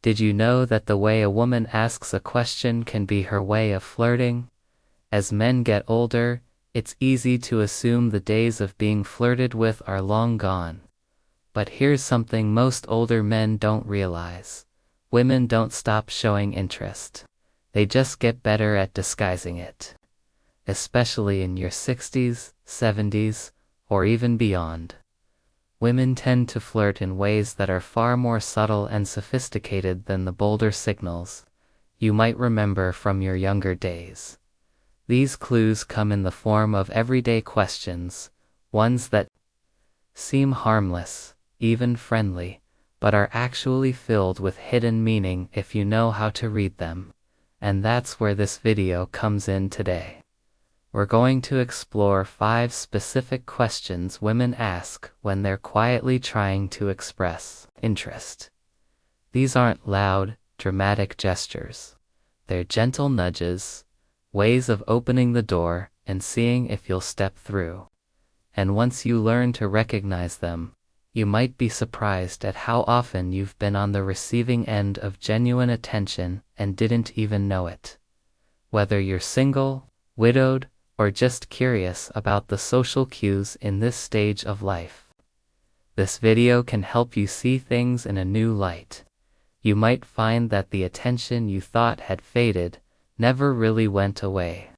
Did you know that the way a woman asks a question can be her way of flirting? As men get older, it's easy to assume the days of being flirted with are long gone. But here's something most older men don't realize. Women don't stop showing interest. They just get better at disguising it. Especially in your 60s, 70s, or even beyond. Women tend to flirt in ways that are far more subtle and sophisticated than the bolder signals you might remember from your younger days. These clues come in the form of everyday questions, ones that seem harmless, even friendly, but are actually filled with hidden meaning if you know how to read them. And that's where this video comes in today. We're going to explore 5 specific questions women ask when they're quietly trying to express interest. These aren't loud, dramatic gestures. They're gentle nudges, ways of opening the door and seeing if you'll step through. And once you learn to recognize them, you might be surprised at how often you've been on the receiving end of genuine attention and didn't even know it. Whether you're single, widowed, or just curious about the social cues in this stage of life, this video can help you see things in a new light. You might find that the attention you thought had faded never really went away.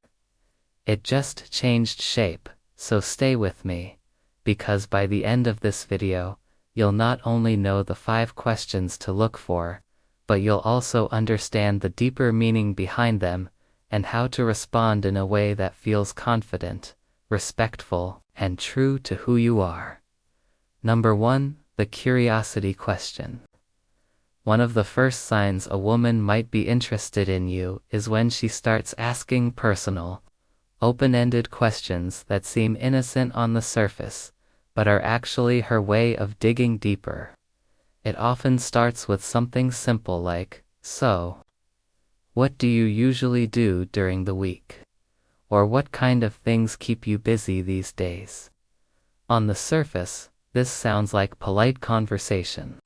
It just changed shape, so stay with me, because by the end of this video, you'll not only know the 5 questions to look for, but you'll also understand the deeper meaning behind them and how to respond in a way that feels confident, respectful, and true to who you are. Number 1, the curiosity question. One of the first signs a woman might be interested in you is when she starts asking personal, open-ended questions that seem innocent on the surface, but are actually her way of digging deeper. It often starts with something simple like, "So, what do you usually do during the week?" Or "What kind of things keep you busy these days?" On the surface, this sounds like polite conversation.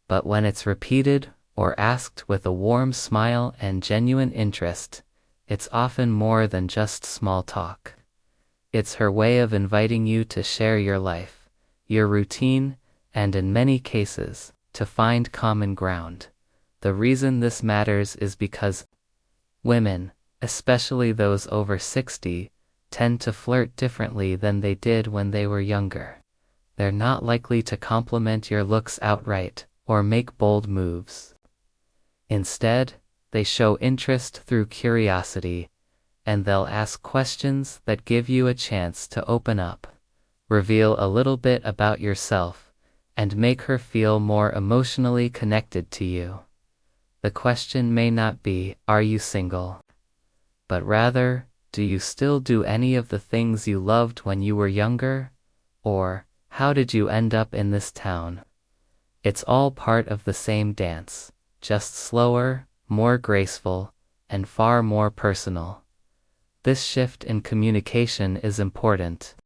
But when it's repeated or asked with a warm smile and genuine interest, it's often more than just small talk. It's her way of inviting you to share your life, your routine, and in many cases, to find common ground. The reason this matters is because women, especially those over 60, tend to flirt differently than they did when they were younger. They're not likely to compliment your looks outright or make bold moves. Instead, they show interest through curiosity, and they'll ask questions that give you a chance to open up, reveal a little bit about yourself, and make her feel more emotionally connected to you. The question may not be, "Are you single?" but rather, "Do you still do any of the things you loved when you were younger?" Or, "How did you end up in this town?" It's all part of the same dance, just slower, more graceful, and far more personal. This shift in communication is important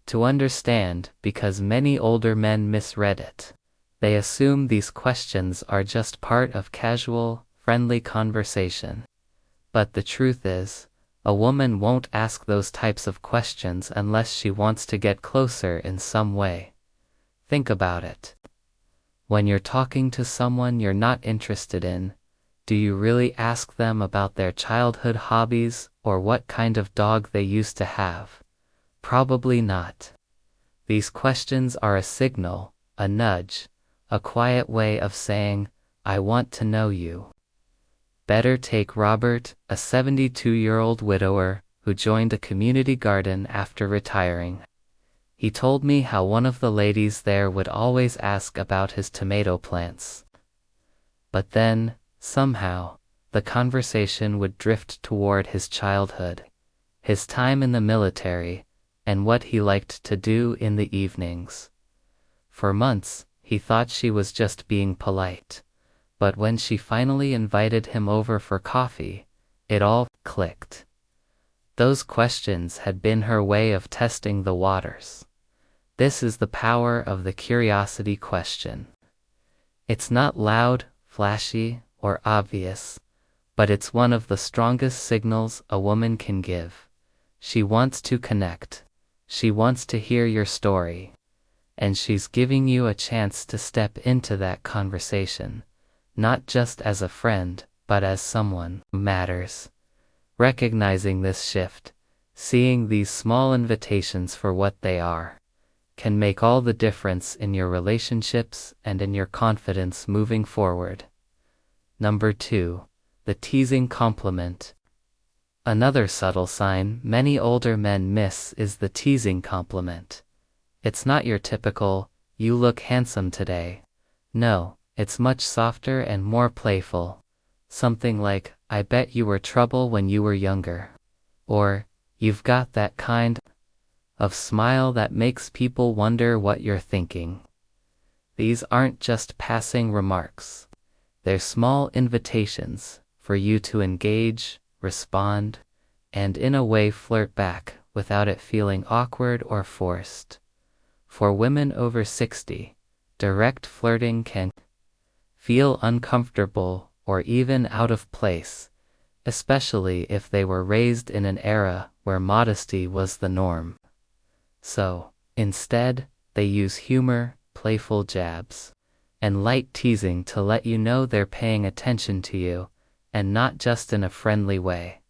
to understand because many older men misread it. They assume these questions are just part of casual, friendly conversation. But the truth is, a woman won't ask those types of questions unless she wants to get closer in some way. Think about it. When you're talking to someone you're not interested in, do you really ask them about their childhood hobbies or what kind of dog they used to have? Probably not. These questions are a signal, a nudge, a quiet way of saying, "I want to know you." Better take Robert, a 72-year-old widower who joined a community garden after retiring. He told me how one of the ladies there would always ask about his tomato plants. But then, somehow, the conversation would drift toward his childhood, his time in the military, and what he liked to do in the evenings. For months, he thought she was just being polite. But when she finally invited him over for coffee, it all clicked. Those questions had been her way of testing the waters. This is the power of the curiosity question. It's not loud, flashy, or obvious, but it's one of the strongest signals a woman can give. She wants to connect. She wants to hear your story. And she's giving you a chance to step into that conversation, not just as a friend, but as someone who matters. Recognizing this shift, seeing these small invitations for what they are, can make all the difference in your relationships and in your confidence moving forward. Number 2, the teasing compliment. Another subtle sign many older men miss is the teasing compliment. It's not your typical, "You look handsome today." No, it's much softer and more playful. Something like, "I bet you were trouble when you were younger." Or, "You've got that kind of smile that makes people wonder what you're thinking." These aren't just passing remarks. They're small invitations for you to engage, respond, and in a way flirt back without it feeling awkward or forced. For women over 60, direct flirting can feel uncomfortable or even out of place, especially if they were raised in an era where modesty was the norm. So, instead, they use humor, playful jabs, and light teasing to let you know they're paying attention to you, and not just in a friendly way.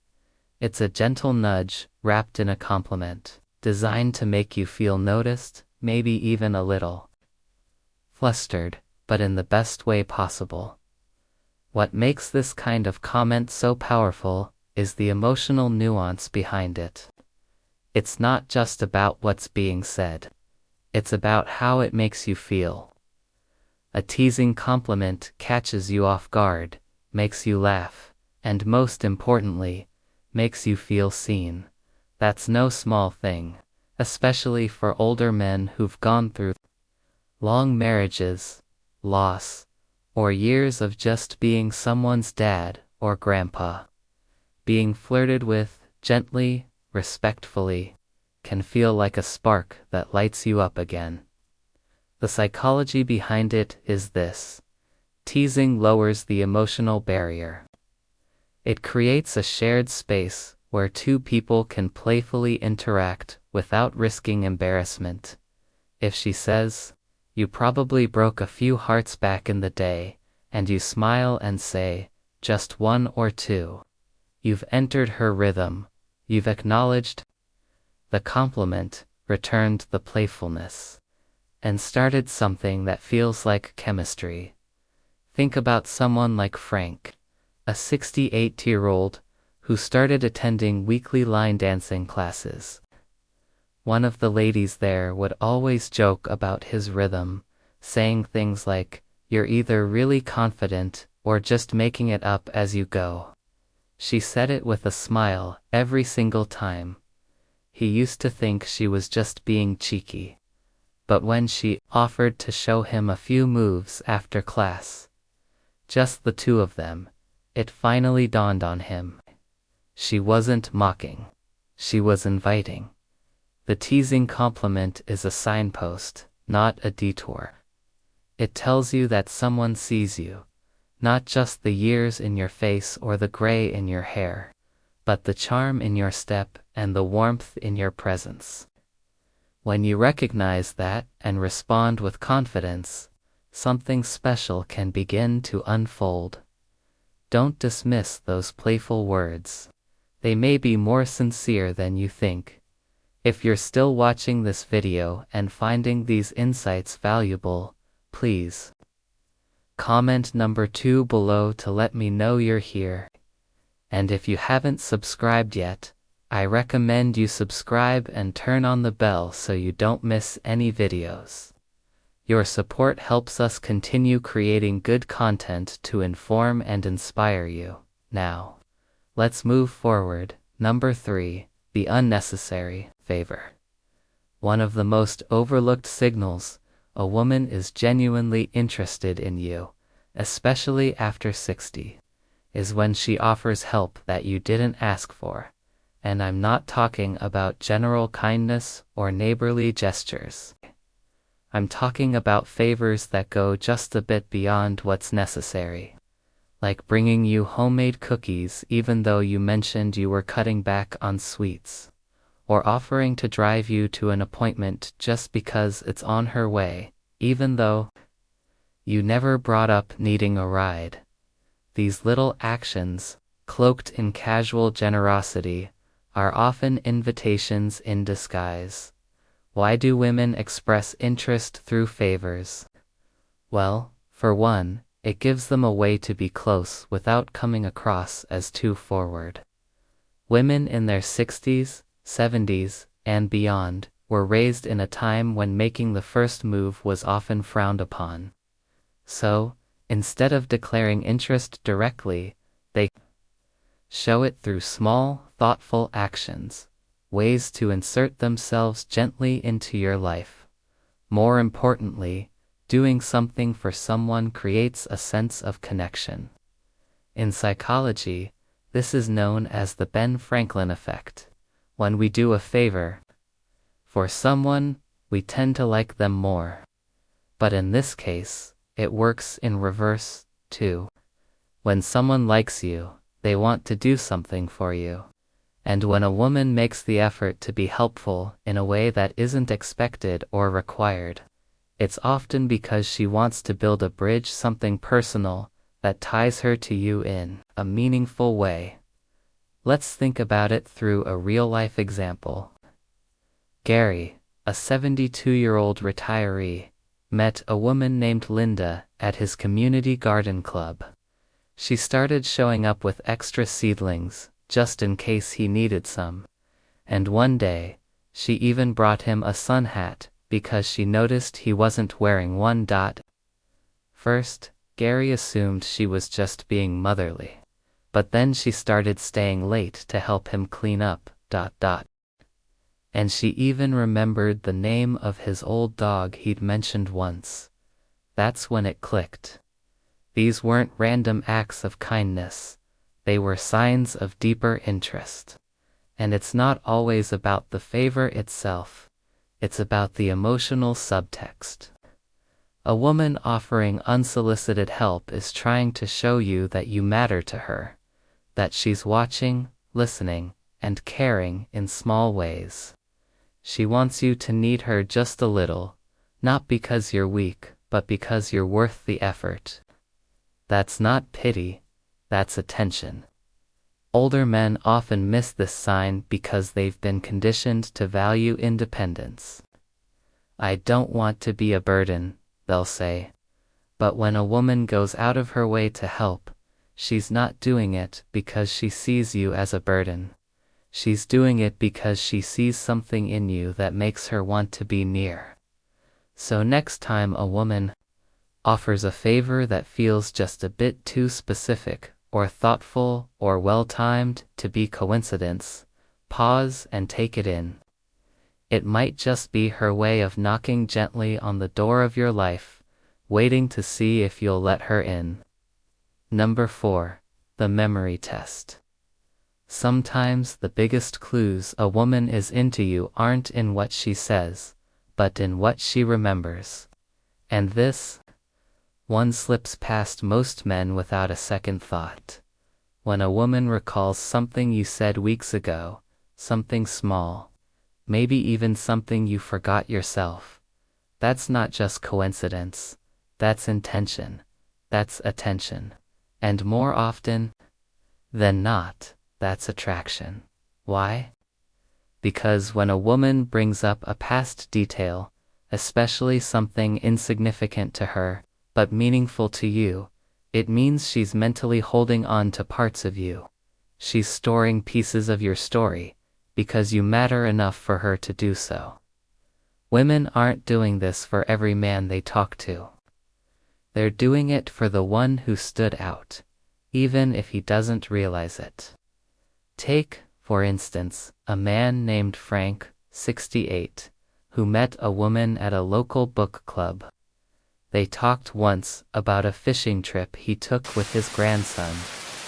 It's a gentle nudge wrapped in a compliment, designed to make you feel noticed, maybe even a little flustered, but in the best way possible. What makes this kind of comment so powerful is the emotional nuance behind it. It's not just about what's being said. It's about how it makes you feel. A teasing compliment catches you off guard, makes you laugh, and most importantly, makes you feel seen. That's no small thing, especially for older men who've gone through long marriages, loss, or years of just being someone's dad or grandpa. Being flirted with, gently, respectfully, can feel like a spark that lights you up again. The psychology behind it is this: teasing lowers the emotional barrier. It creates a shared space where two people can playfully interact without risking embarrassment. If she says, "You probably broke a few hearts back in the day," and you smile and say, "Just one or two," you've entered her rhythm, you've acknowledged the compliment, returned the playfulness, and started something that feels like chemistry. Think about someone like Frank, a 68-year-old who started attending weekly line dancing classes. One of the ladies there would always joke about his rhythm, saying things like, "You're either really confident or just making it up as you go." She said it with a smile every single time. He used to think she was just being cheeky. But when she offered to show him a few moves after class, just the two of them, it finally dawned on him. She wasn't mocking. She was inviting. The teasing compliment is a signpost, not a detour. It tells you that someone sees you, not just the years in your face or the gray in your hair, but the charm in your step and the warmth in your presence. When you recognize that and respond with confidence, something special can begin to unfold. Don't dismiss those playful words. They may be more sincere than you think. If you're still watching this video and finding these insights valuable, please comment number 2 below to let me know you're here. And if you haven't subscribed yet, I recommend you subscribe and turn on the bell so you don't miss any videos. Your support helps us continue creating good content to inform and inspire you. Now, let's move forward. Number 3, the unnecessary favor. One of the most overlooked signals a woman is genuinely interested in you, especially after 60, is when she offers help that you didn't ask for. And I'm not talking about general kindness or neighborly gestures. I'm talking about favors that go just a bit beyond what's necessary. Like bringing you homemade cookies even though you mentioned you were cutting back on sweets. Or offering to drive you to an appointment just because it's on her way, even though you never brought up needing a ride. These little actions, cloaked in casual generosity, are often invitations in disguise. Why do women express interest through favors? Well, for one, it gives them a way to be close without coming across as too forward. Women in their 60s, 70s, and beyond were raised in a time when making the first move was often frowned upon. So, instead of declaring interest directly, they show it through small, thoughtful actions, ways to insert themselves gently into your life. More importantly, doing something for someone creates a sense of connection. In psychology, this is known as the Ben Franklin effect. When we do a favor for someone, we tend to like them more. But in this case, it works in reverse, too. When someone likes you, they want to do something for you. And when a woman makes the effort to be helpful in a way that isn't expected or required, it's often because she wants to build a bridge, something personal, that ties her to you in a meaningful way. Let's think about it through a real-life example. Gary, a 72-year-old retiree, met a woman named Linda at his community garden club. She started showing up with extra seedlings, just in case he needed some. And one day, she even brought him a sun hat, because she noticed he wasn't wearing one. First, Gary assumed she was just being motherly. But then she started staying late to help him clean up. And she even remembered the name of his old dog he'd mentioned once. That's when it clicked. These weren't random acts of kindness. They were signs of deeper interest. And it's not always about the favor itself. It's about the emotional subtext. A woman offering unsolicited help is trying to show you that you matter to her, that she's watching, listening, and caring in small ways. She wants you to need her just a little, not because you're weak, but because you're worth the effort. That's not pity, that's attention. Older men often miss this sign because they've been conditioned to value independence. I don't want to be a burden, they'll say. But when a woman goes out of her way to help, she's not doing it because she sees you as a burden. She's doing it because she sees something in you that makes her want to be near. So next time a woman offers a favor that feels just a bit too specific, or thoughtful, or well-timed to be coincidence, pause and take it in. It might just be her way of knocking gently on the door of your life, waiting to see if you'll let her in. Number 4. The memory test. Sometimes the biggest clues a woman is into you aren't in what she says, but in what she remembers. And this one slips past most men without a second thought. When a woman recalls something you said weeks ago, something small, maybe even something you forgot yourself, that's not just coincidence, that's intention, that's attention. And more often than not, that's attraction. Why? Because when a woman brings up a past detail, especially something insignificant to her, but meaningful to you, it means she's mentally holding on to parts of you. She's storing pieces of your story, because you matter enough for her to do so. Women aren't doing this for every man they talk to. They're doing it for the one who stood out, even if he doesn't realize it. Take, for instance, a man named Frank, 68, who met a woman at a local book club. They talked once about a fishing trip he took with his grandson,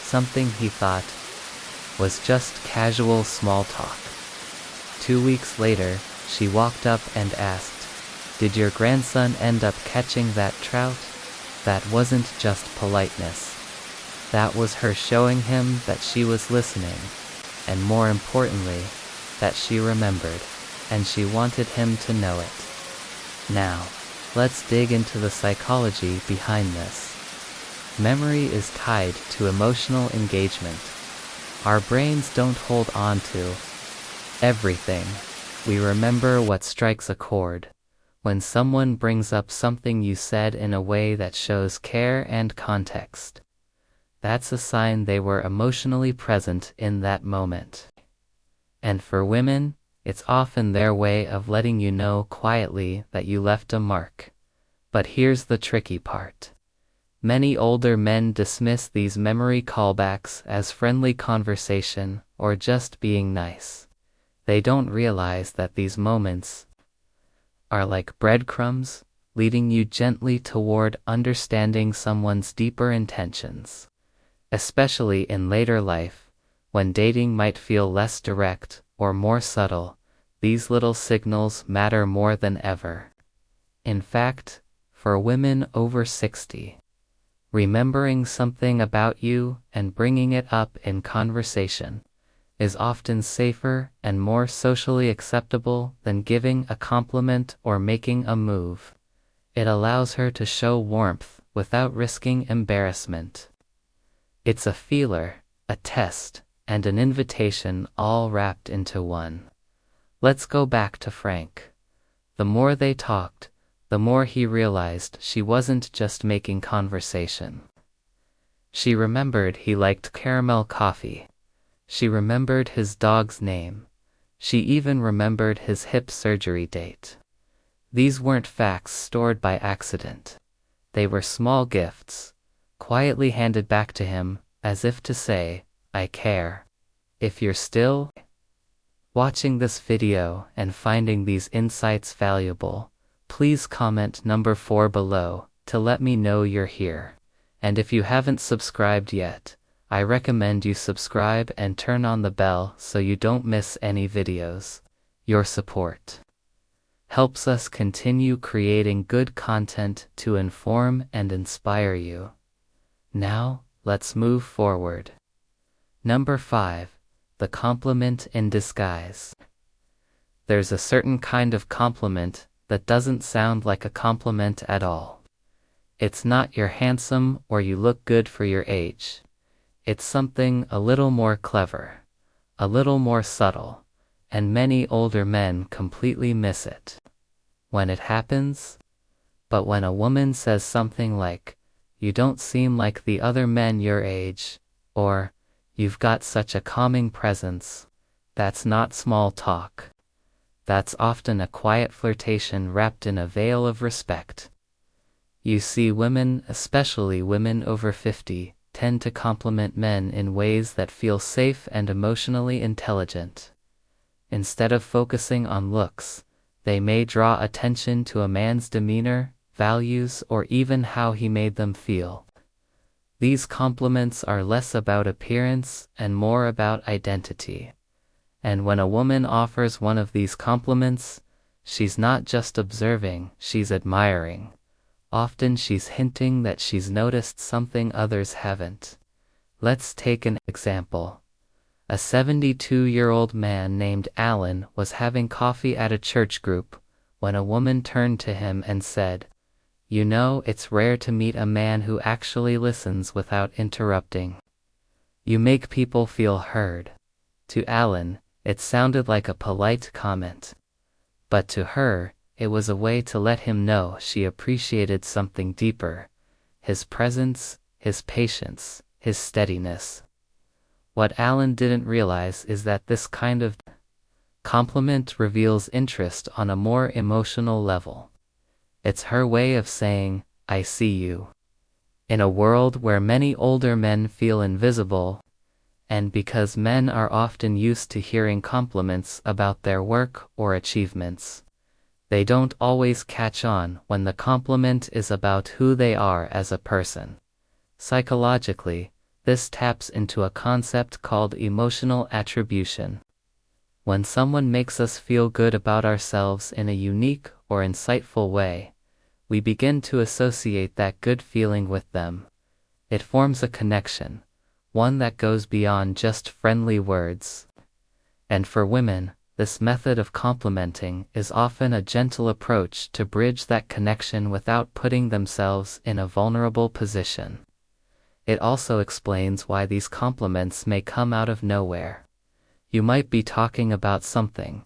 something he thought was just casual small talk. 2 weeks later, she walked up and asked, Did your grandson end up catching that trout? That wasn't just politeness. That was her showing him that she was listening, and more importantly, that she remembered, and she wanted him to know it. Now, let's dig into the psychology behind this. Memory is tied to emotional engagement. Our brains don't hold on to everything. We remember what strikes a chord. When someone brings up something you said in a way that shows care and context, that's a sign they were emotionally present in that moment. And for women, it's often their way of letting you know quietly that you left a mark. But here's the tricky part. Many older men dismiss these memory callbacks as friendly conversation or just being nice. They don't realize that these moments are like breadcrumbs, leading you gently toward understanding someone's deeper intentions. Especially in later life, when dating might feel less direct or more subtle, these little signals matter more than ever. In fact, for women over 60, remembering something about you and bringing it up in conversation is often safer and more socially acceptable than giving a compliment or making a move. It allows her to show warmth without risking embarrassment. It's a feeler, a test, and an invitation all wrapped into one. Let's go back to Frank. The more they talked, the more he realized she wasn't just making conversation. She remembered he liked caramel coffee. She remembered his dog's name. She even remembered his hip surgery date. These weren't facts stored by accident. They were small gifts, quietly handed back to him, as if to say, I care. If you're still watching this video and finding these insights valuable, please comment number 4 below to let me know you're here. And if you haven't subscribed yet, I recommend you subscribe and turn on the bell so you don't miss any videos. Your support helps us continue creating good content to inform and inspire you. Now, let's move forward. Number 5. The compliment in disguise. There's a certain kind of compliment that doesn't sound like a compliment at all. It's not "you're handsome" or "you look good for your age." It's something a little more clever, a little more subtle, and many older men completely miss it when it happens. But when a woman says something like, "You don't seem like the other men your age," or "You've got such a calming presence," that's not small talk. That's often a quiet flirtation wrapped in a veil of respect. You see, women, especially women over 50, tend to compliment men in ways that feel safe and emotionally intelligent. Instead of focusing on looks, they may draw attention to a man's demeanor, values, or even how he made them feel. These compliments are less about appearance and more about identity. And when a woman offers one of these compliments, she's not just observing, she's admiring. Often she's hinting that she's noticed something others haven't. Let's take an example. A 72-year-old man named Alan was having coffee at a church group when a woman turned to him and said, "You know, it's rare to meet a man who actually listens without interrupting. You make people feel heard." To Alan, it sounded like a polite comment. But to her, it was a way to let him know she appreciated something deeper: his presence, his patience, his steadiness. What Alan didn't realize is that this kind of compliment reveals interest on a more emotional level. It's her way of saying, "I see you." In a world where many older men feel invisible, and because men are often used to hearing compliments about their work or achievements, they don't always catch on when the compliment is about who they are as a person. Psychologically, this taps into a concept called emotional attribution. When someone makes us feel good about ourselves in a unique or insightful way, we begin to associate that good feeling with them. It forms a connection, one that goes beyond just friendly words. And for women, this method of complimenting is often a gentle approach to bridge that connection without putting themselves in a vulnerable position. It also explains why these compliments may come out of nowhere. You might be talking about something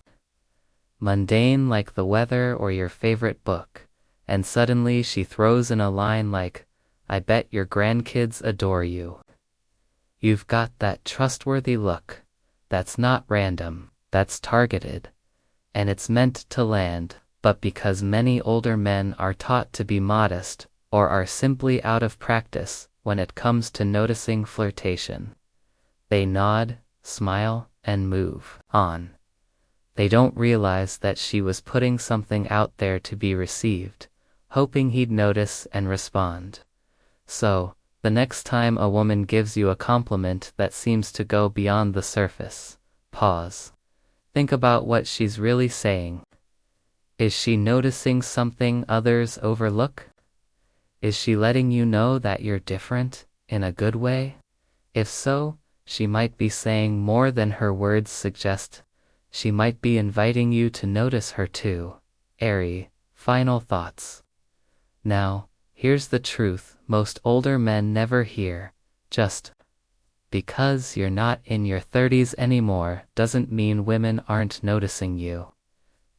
mundane like the weather or your favorite book, and suddenly she throws in a line like, "I bet your grandkids adore you." You've got that trustworthy look. That's not random, that's targeted. And it's meant to land, but because many older men are taught to be modest, or are simply out of practice when it comes to noticing flirtation, they nod, smile, and move on. They don't realize that she was putting something out there to be received, hoping he'd notice and respond. So, the next time a woman gives you a compliment that seems to go beyond the surface, pause. Think about what she's really saying. Is she noticing something others overlook? Is she letting you know that you're different, in a good way? If so, she might be saying more than her words suggest. She might be inviting you to notice her too. Airy, final thoughts. Now, here's the truth most older men never hear. Just because you're not in your 30s anymore doesn't mean women aren't noticing you.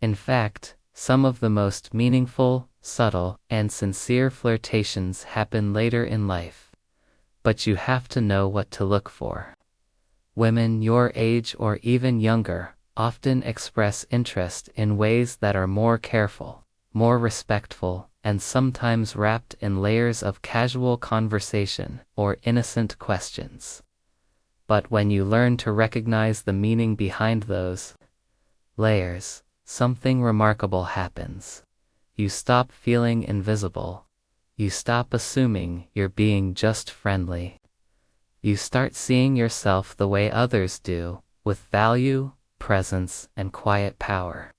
In fact, some of the most meaningful, subtle, and sincere flirtations happen later in life. But you have to know what to look for. Women your age or even younger often express interest in ways that are more careful, more respectful, and sometimes wrapped in layers of casual conversation or innocent questions. But when you learn to recognize the meaning behind those layers, something remarkable happens. You stop feeling invisible. You stop assuming you're being just friendly. You start seeing yourself the way others do, with value, presence, and quiet power.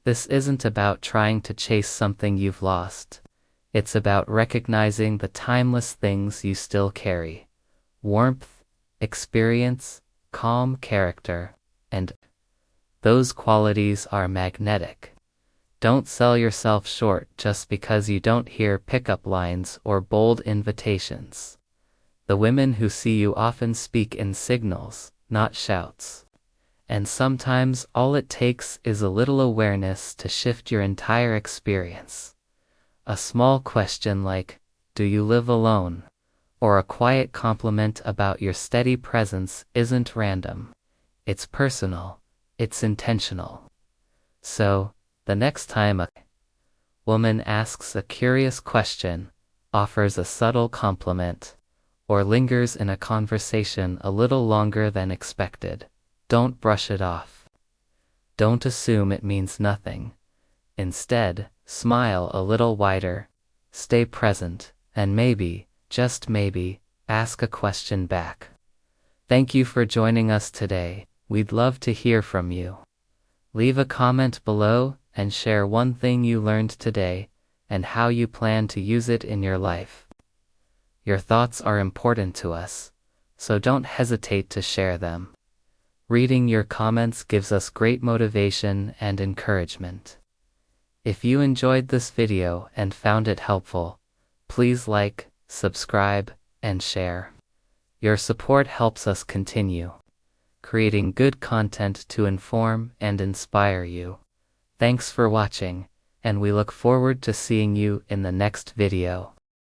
This isn't about trying to chase something you've lost. It's about recognizing the timeless things you still carry: warmth, experience, calm character, and those qualities are magnetic. Don't sell yourself short just because you don't hear pickup lines or bold invitations. The women who see you often speak in signals, not shouts. And sometimes all it takes is a little awareness to shift your entire experience. A small question like, "Do you live alone?" or a quiet compliment about your steady presence isn't random. It's personal. It's intentional. So, the next time a woman asks a curious question, offers a subtle compliment, or lingers in a conversation a little longer than expected, don't brush it off. Don't assume it means nothing. Instead, smile a little wider, stay present, and maybe, just maybe, ask a question back. Thank you for joining us today. We'd love to hear from you. Leave a comment below and share one thing you learned today and how you plan to use it in your life. Your thoughts are important to us, so don't hesitate to share them. Reading your comments gives us great motivation and encouragement. If you enjoyed this video and found it helpful, please like, subscribe, and share. Your support helps us continue creating good content to inform and inspire you. Thanks for watching, and we look forward to seeing you in the next video.